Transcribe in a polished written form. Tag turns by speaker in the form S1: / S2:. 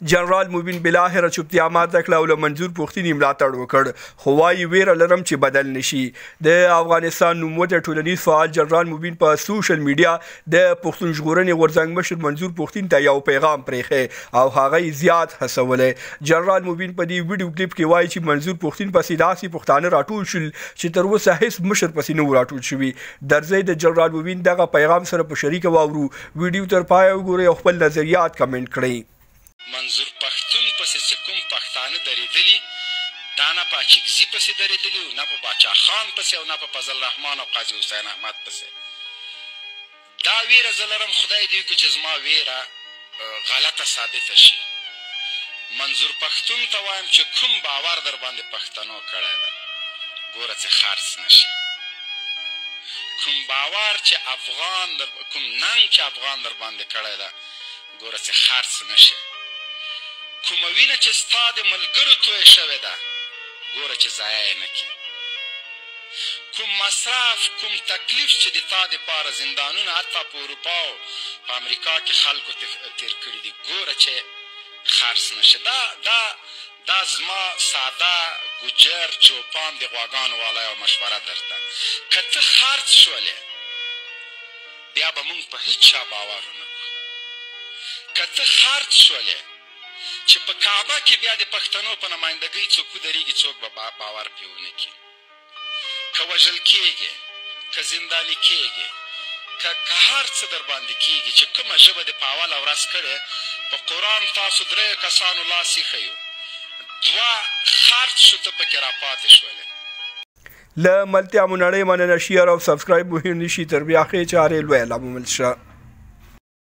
S1: جنرال مبین بالاخره چوپتیا ماته کړه او له منظور پښتين ملاتړ وکړ خو وايي ویره لرم چې بدل نشي د افغانستان نوموته ټولنیز فعال جنرال مبین په سوشل میډیا د پښتون ژغورنې غورځنګ مشر منظور پښتين ته یو پیغام پرېښی او هغه زیات هڅولې جنرال مبین په دې ویډیو کلیپ کې وایي چې منظور پښتين پسې داسې پښتانه راټول شول چې تر اوسه هیڅ مشر پسې نه راټول شوی درځي د جنرال مبین دغه پیغام سره په شریک واورو ویډیو تر پای وګورئ او خپل نظریات کمنټ کړئ
S2: منظور پښتون پسې کوم پښتانه درېدلي دا نه په اچکزي پسې درېدلي او نه په باچا خان پسې او نه په فضل الرحمن او قاضي حسین احمد پسې دا ویره زه لرم خدای دې وکړي چې زما ویره غلطه ثابته شي منظور پښتون ته وایم چې کوم باور در باندې پښتنو کړی ده ګوره چې خرڅ نشي کوم باور چې افغان کوم ننګ چې افغان در باندې کړی ده ګوره چې خرڅ نشي کومه وینه چې ستا د ملګرو تویه شوې ده ګوره چې ضایع یې نه کړي کوم مصرف کوم تکلیف چې د تا دپاره زندانونه حتی په اروپا او په امریکا کې خلکو تیر کړي دي ګوره چې خرڅ نشي دا زما ساده ګوجر چوپان د غواګانو والا یو مشوره درته که ته خرڅ شولې بیا به موږ په هیڅ چا باور ونه کړو که ته خرڅ شولې چې په کعبه کې بیا د پښتنو په نمایندګۍ څوک ودرېږي څوک به باور پرې ونه کړي که وژل کېږي که زنداني کېږي که هر څه در باندې کېږي چې کومه ژبه دې په اوله ورځ کړې په قرآن تاسو 3 کسانو لاس ایښی یو 2 خرڅ شو ته پکې راپاتې شولې
S1: له ملتیا مو نړۍ مننه شیر او سبسکرایب مو هېر نشي تر بیا ښې چارې لویه لامل شه